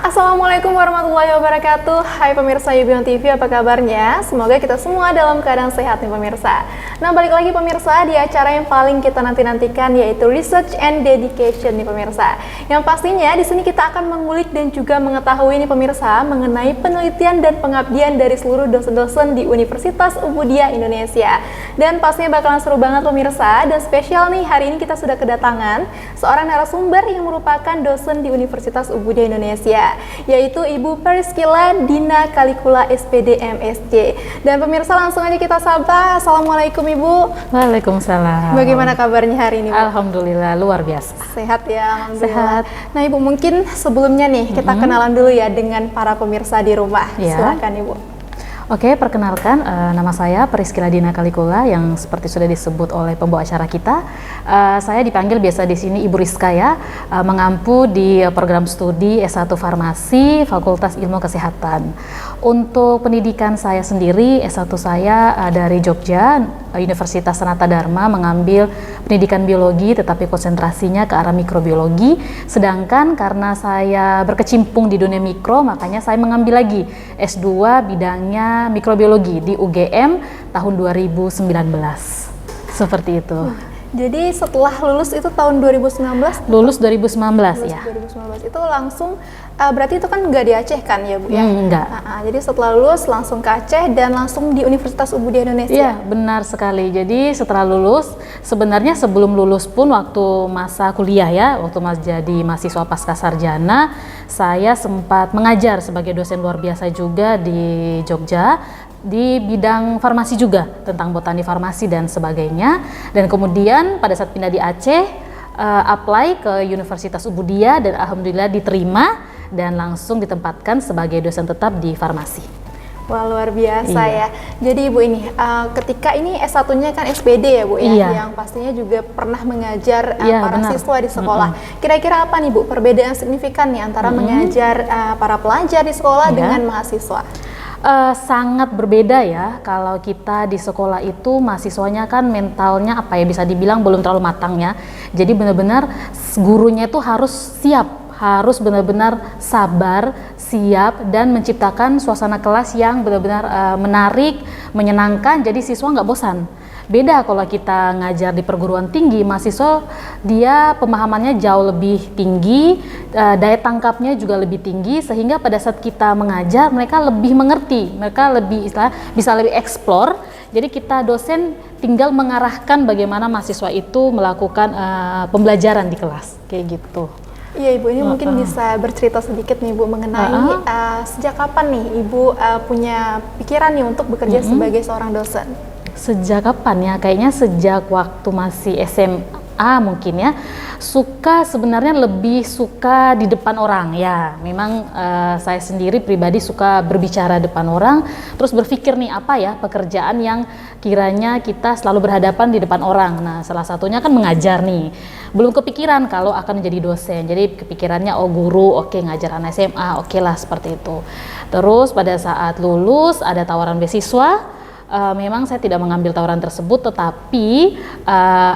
Assalamualaikum warahmatullahi wabarakatuh. Hai pemirsa Yubion TV, apa kabarnya? Semoga kita semua dalam keadaan sehat nih pemirsa. Nah, balik lagi pemirsa di acara yang paling kita nanti-nantikan, yaitu Research and Dedication nih pemirsa. Yang pastinya di sini kita akan mengulik dan juga mengetahui nih pemirsa mengenai penelitian dan pengabdian dari seluruh dosen-dosen di Universitas Ubudiyah Indonesia. Dan pastinya bakalan seru banget pemirsa, dan spesial nih hari ini kita sudah kedatangan seorang narasumber yang merupakan dosen di Universitas Ubudiyah Indonesia, yaitu Ibu Periskila Dina Kalikula SPD MSc. Dan pemirsa langsung aja kita sapa. Assalamualaikum Ibu. Waalaikumsalam. Bagaimana kabarnya hari ini Bu? Alhamdulillah luar biasa. Sehat ya, alhamdulillah. Sehat. Nah Ibu, mungkin sebelumnya nih kita kenalan dulu ya dengan para pemirsa di rumah. Ya. Silakan Ibu. Oke, perkenalkan nama saya Periskila Dina Kalikula yang seperti sudah disebut oleh pembawa acara kita. Saya dipanggil biasa di sini Ibu Rizka ya, mengampu di program studi S1 Farmasi Fakultas Ilmu Kesehatan. Untuk pendidikan saya sendiri, S1 saya dari Jogja, Universitas Sanata Dharma, mengambil pendidikan biologi tetapi konsentrasinya ke arah mikrobiologi. Sedangkan karena saya berkecimpung di dunia mikro, makanya saya mengambil lagi S2 bidangnya mikrobiologi di UGM tahun 2019. Seperti itu. Jadi setelah lulus itu tahun 2019? Lulus 2019 ya. 2019 itu langsung berarti itu kan nggak di Aceh kan ya Bu ya? Enggak. Jadi setelah lulus langsung ke Aceh dan langsung di Universitas Ubudiyah Indonesia? Iya, benar sekali. Jadi setelah lulus, sebenarnya sebelum lulus pun waktu masa kuliah ya, waktu jadi mahasiswa pascasarjana, saya sempat mengajar sebagai dosen luar biasa juga di Jogja, di bidang farmasi juga, tentang botani farmasi dan sebagainya. Dan kemudian pada saat pindah di Aceh, apply ke Universitas Ubudiyah dan alhamdulillah diterima dan langsung ditempatkan sebagai dosen tetap di farmasi. Wah, luar biasa Iya. ya. Jadi Ibu ini, ketika ini S1-nya kan SPD ya Bu ya, Iya. yang pastinya juga pernah mengajar Iya, para benar. siswa di sekolah. Kira-kira apa nih Bu perbedaan signifikan nih antara mengajar para pelajar di sekolah Iya. dengan mahasiswa? Sangat berbeda ya. Kalau kita di sekolah itu mahasiswanya kan mentalnya apa ya, bisa dibilang belum terlalu matang ya. Jadi benar-benar gurunya itu harus siap, harus benar-benar sabar, siap dan menciptakan suasana kelas yang benar-benar menarik, menyenangkan. Jadi siswa nggak bosan. Beda kalau kita ngajar di perguruan tinggi, mahasiswa dia pemahamannya jauh lebih tinggi, daya tangkapnya juga lebih tinggi, sehingga pada saat kita mengajar mereka lebih mengerti, mereka lebih bisa lebih eksplor. Jadi kita dosen tinggal mengarahkan bagaimana mahasiswa itu melakukan pembelajaran di kelas, kayak gitu. Iya Ibu, ini mungkin bisa bercerita sedikit nih Bu mengenai sejak kapan nih Ibu punya pikiran nih untuk bekerja sebagai seorang dosen? Sejak kapan ya? Kayaknya sejak waktu masih SMA mungkin ya. Sebenarnya lebih suka di depan orang ya. Memang saya sendiri pribadi suka berbicara depan orang. Terus berpikir nih apa ya pekerjaan yang kiranya kita selalu berhadapan di depan orang. Nah, salah satunya kan mengajar nih. Belum kepikiran kalau akan menjadi dosen. Jadi kepikirannya guru, oke, ngajar anak SMA, oke lah seperti itu. Terus pada saat lulus ada tawaran beasiswa. Memang saya tidak mengambil tawaran tersebut, tetapi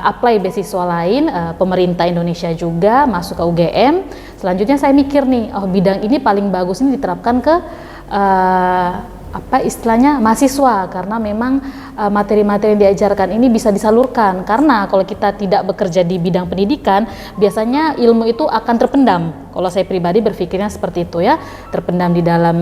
apply beasiswa lain, pemerintah Indonesia juga, masuk ke UGM. Selanjutnya saya mikir nih, bidang ini paling bagus ini diterapkan ke istilahnya mahasiswa, karena memang materi-materi yang diajarkan ini bisa disalurkan. Karena kalau kita tidak bekerja di bidang pendidikan, biasanya ilmu itu akan terpendam. Kalau saya pribadi berpikirnya seperti itu ya, terpendam di dalam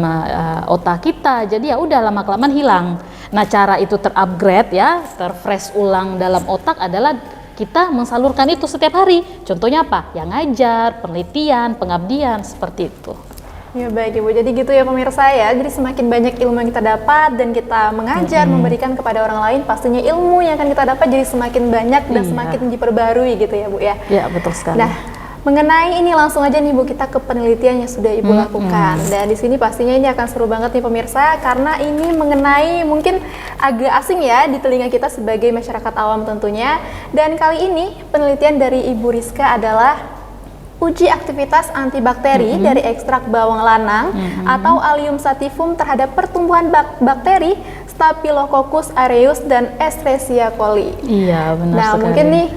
otak kita. Jadi ya udah lama-kelamaan hilang. Nah, cara itu terupgrade ya, terfresh ulang dalam otak adalah kita mensalurkan itu setiap hari. Contohnya apa? Yang ngajar, penelitian, pengabdian, seperti itu. Ya baik Ibu, jadi gitu ya pemirsa ya. Jadi semakin banyak ilmu yang kita dapat dan kita mengajar, memberikan kepada orang lain, pastinya ilmu yang akan kita dapat jadi semakin banyak dan semakin diperbarui gitu ya Bu ya. Ya, betul sekali. Nah, mengenai ini langsung aja nih Bu, kita ke penelitian yang sudah Ibu lakukan. Dan di sini pastinya ini akan seru banget nih pemirsa, karena ini mengenai mungkin agak asing ya di telinga kita sebagai masyarakat awam tentunya. Dan kali ini penelitian dari Ibu Rizka adalah uji aktivitas antibakteri dari ekstrak bawang lanang atau Allium sativum terhadap pertumbuhan bakteri Staphylococcus aureus dan Escherichia coli. Iya, benar Nah, sekali. mungkin nih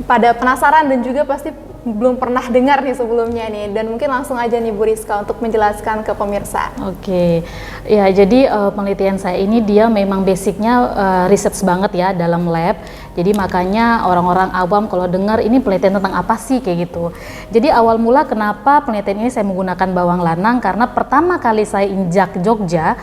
pada penasaran dan juga pasti belum pernah dengar nih sebelumnya nih, dan mungkin langsung aja nih Bu Rizka untuk menjelaskan ke pemirsa. Oke, ya jadi penelitian saya ini dia memang basicnya research banget ya dalam lab. Jadi makanya orang-orang awam kalau dengar ini penelitian tentang apa sih kayak gitu. Jadi awal mula kenapa penelitian ini saya menggunakan bawang lanang, karena pertama kali saya injak Jogja,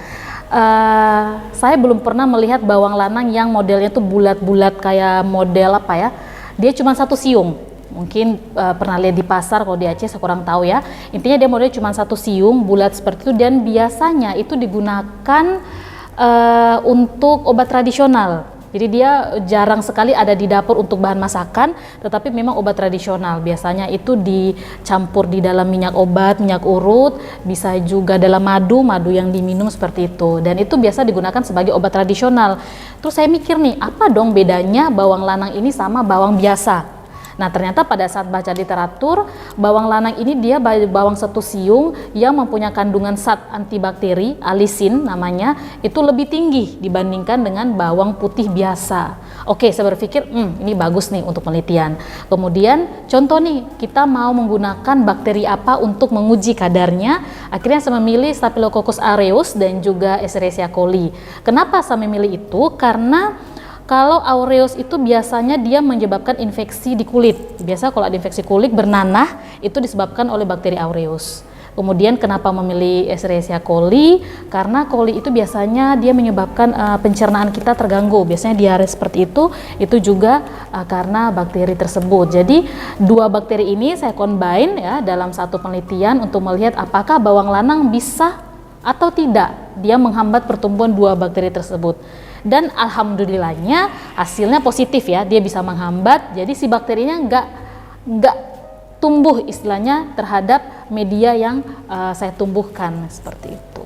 saya belum pernah melihat bawang lanang yang modelnya tuh bulat-bulat kayak model apa ya. Dia cuma satu siung. Mungkin pernah lihat di pasar, kalau di Aceh saya kurang tahu ya. Intinya dia modelnya cuma satu siung bulat seperti itu, dan biasanya itu digunakan untuk obat tradisional. Jadi dia jarang sekali ada di dapur untuk bahan masakan, tetapi memang obat tradisional. Biasanya itu dicampur di dalam minyak obat, minyak urut, bisa juga dalam madu yang diminum seperti itu. Dan itu biasa digunakan sebagai obat tradisional. Terus saya mikir nih, apa dong bedanya bawang lanang ini sama bawang biasa? Nah, ternyata pada saat baca literatur, bawang lanang ini dia bawang satu siung yang mempunyai kandungan zat antibakteri, alisin namanya, itu lebih tinggi dibandingkan dengan bawang putih biasa. Oke, saya berpikir, ini bagus nih untuk penelitian. Kemudian, contoh nih, kita mau menggunakan bakteri apa untuk menguji kadarnya. Akhirnya saya memilih Staphylococcus aureus dan juga Escherichia coli. Kenapa saya memilih itu? Karena kalau aureus itu biasanya dia menyebabkan infeksi di kulit. Biasa kalau ada infeksi kulit bernanah itu disebabkan oleh bakteri aureus. Kemudian kenapa memilih Escherichia coli? Karena coli itu biasanya dia menyebabkan pencernaan kita terganggu. Biasanya diare seperti itu juga karena bakteri tersebut. Jadi dua bakteri ini saya combine ya dalam satu penelitian untuk melihat apakah bawang lanang bisa atau tidak dia menghambat pertumbuhan dua bakteri tersebut. Dan alhamdulillahnya hasilnya positif ya, dia bisa menghambat, jadi si bakterinya nggak tumbuh istilahnya terhadap media yang saya tumbuhkan seperti itu.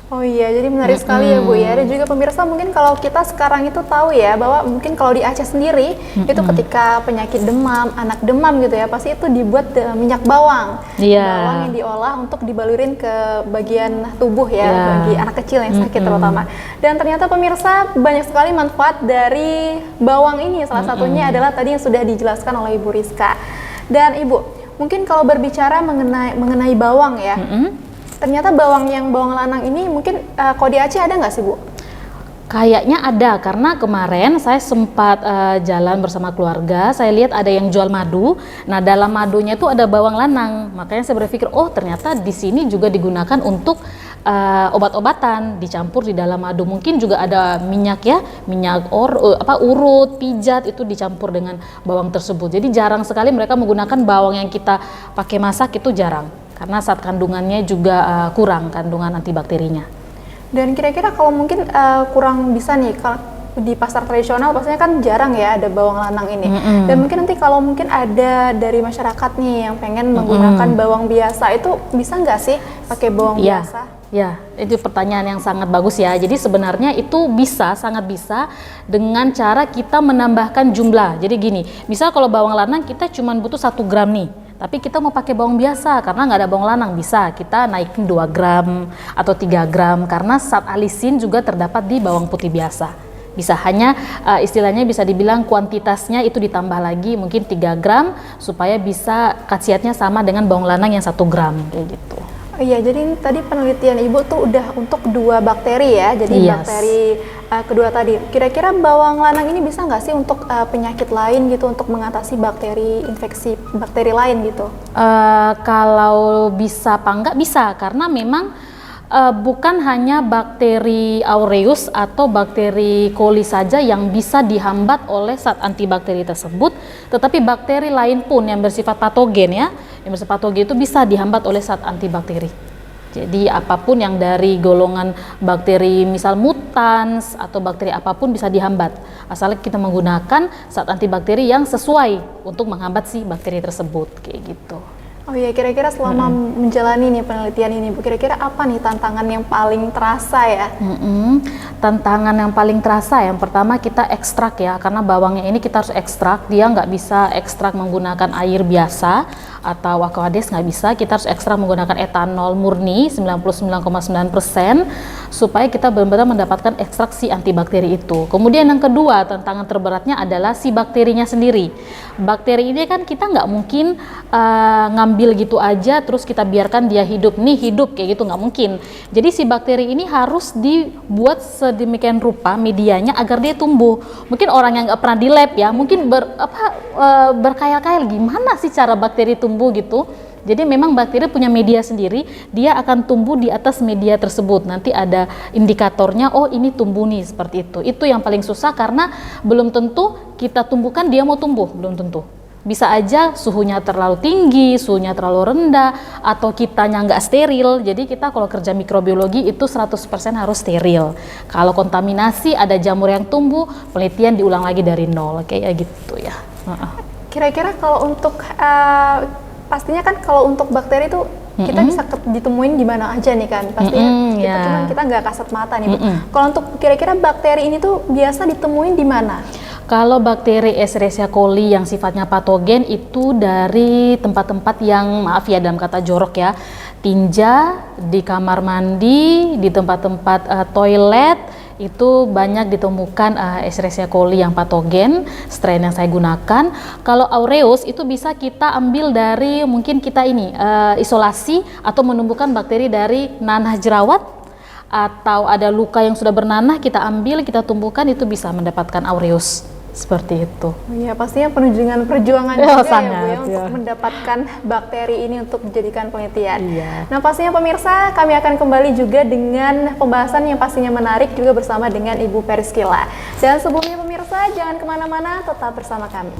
Oh iya, jadi menarik sekali ya Bu ya. Dan juga pemirsa, mungkin kalau kita sekarang itu tahu ya bahwa mungkin kalau di Aceh sendiri itu ketika penyakit demam, anak demam gitu ya, pasti itu dibuat minyak bawang. Bawang yang diolah untuk dibalurin ke bagian tubuh ya, bagi anak kecil yang sakit terutama. Dan ternyata pemirsa banyak sekali manfaat dari bawang ini. Salah satunya adalah tadi yang sudah dijelaskan oleh Ibu Rizka. Dan Ibu, mungkin kalau berbicara mengenai bawang ya, ternyata bawang lanang ini mungkin kalau di Aceh ada nggak sih Bu? Kayaknya ada, karena kemarin saya sempat jalan bersama keluarga, saya lihat ada yang jual madu. Nah, dalam madunya itu ada bawang lanang. Makanya saya berpikir, oh ternyata di sini juga digunakan untuk obat-obatan, dicampur di dalam madu. Mungkin juga ada minyak ya, minyak urut, pijat, itu dicampur dengan bawang tersebut. Jadi jarang sekali mereka menggunakan bawang yang kita pakai masak, itu jarang. Karena saat kandungannya juga kurang kandungan antibakterinya. Dan kira-kira kalau mungkin kurang bisa nih, kalau di pasar tradisional pastinya kan jarang ya ada bawang lanang ini. Dan mungkin nanti kalau mungkin ada dari masyarakat nih yang pengen menggunakan bawang biasa, itu bisa nggak sih pakai bawang biasa? Ya, itu pertanyaan yang sangat bagus ya. Jadi sebenarnya itu bisa, sangat bisa dengan cara kita menambahkan jumlah. Jadi gini, misal kalau bawang lanang kita cuma butuh 1 gram nih. Tapi kita mau pakai bawang biasa karena nggak ada bawang lanang, bisa kita naikin 2 gram atau 3 gram karena zat alisin juga terdapat di bawang putih biasa. Bisa hanya istilahnya bisa dibilang kuantitasnya itu ditambah lagi mungkin 3 gram supaya bisa khasiatnya sama dengan bawang lanang yang 1 gram kayak gitu. Iya, jadi tadi penelitian Ibu tuh udah untuk 2 bakteri ya. Jadi bakteri kedua tadi. Kira-kira bawang lanang ini bisa nggak sih untuk penyakit lain gitu, untuk mengatasi infeksi bakteri lain gitu? Kalau bisa apa enggak, bisa, karena memang bukan hanya bakteri aureus atau bakteri coli saja yang bisa dihambat oleh zat antibakteri tersebut, tetapi bakteri lain pun yang bersifat patogen ya, yang bersifat patogen itu bisa dihambat oleh zat antibakteri. Jadi apapun yang dari golongan bakteri misal mutans atau bakteri apapun bisa dihambat, asal kita menggunakan zat antibakteri yang sesuai untuk menghambat si bakteri tersebut kayak gitu. Oh iya, kira-kira selama menjalani nih penelitian ini Bu, kira-kira apa nih tantangan yang paling terasa ya? Tantangan yang paling terasa yang pertama kita ekstrak ya, karena bawangnya ini kita harus ekstrak, dia nggak bisa ekstrak menggunakan air biasa atau aquades, nggak bisa, kita harus ekstrak menggunakan etanol murni 99,9% supaya kita benar-benar mendapatkan ekstraksi antibakteri itu. Kemudian yang kedua, tantangan terberatnya adalah si bakterinya sendiri. Bakteri ini kan kita nggak mungkin ngambil gitu aja terus kita biarkan dia hidup kayak gitu, nggak mungkin. Jadi si bakteri ini harus dibuat sedemikian rupa medianya agar dia tumbuh. Mungkin orang yang nggak pernah di lab ya, mungkin berkhayal-khayal gimana sih cara bakteri tumbuh gitu. Jadi memang bakteri punya media sendiri, dia akan tumbuh di atas media tersebut. Nanti ada indikatornya, oh ini tumbuh nih seperti itu. Itu yang paling susah karena belum tentu kita tumbuhkan dia mau tumbuh, belum tentu. Bisa aja suhunya terlalu tinggi, suhunya terlalu rendah, atau kitanya nggak steril. Jadi kita kalau kerja mikrobiologi itu 100% harus steril. Kalau kontaminasi ada jamur yang tumbuh, penelitian diulang lagi dari nol, kayak gitu ya. Kira-kira kalau untuk pastinya kan kalau untuk bakteri itu kita bisa ditemuin di mana aja nih kan, pastinya kita nggak kasat mata nih Bu. Kalau untuk kira-kira bakteri ini tuh biasa ditemuin di mana? Kalau bakteri Escherichia coli yang sifatnya patogen itu dari tempat-tempat yang maaf ya dalam kata jorok ya, tinja, di kamar mandi, di tempat-tempat toilet, itu banyak ditemukan Escherichia coli yang patogen, strain yang saya gunakan. Kalau aureus itu bisa kita ambil dari mungkin kita ini isolasi atau menumbuhkan bakteri dari nanah jerawat atau ada luka yang sudah bernanah, kita ambil, kita tumbuhkan, itu bisa mendapatkan aureus. Seperti itu. Iya, pastinya penuh dengan perjuangan juga sangat, ya Bu ya, untuk mendapatkan bakteri ini untuk dijadikan penelitian. Iya. Nah pastinya pemirsa, kami akan kembali juga dengan pembahasan yang pastinya menarik juga bersama dengan Ibu Periskila. Dan sebelumnya pemirsa, jangan kemana-mana, tetap bersama kami.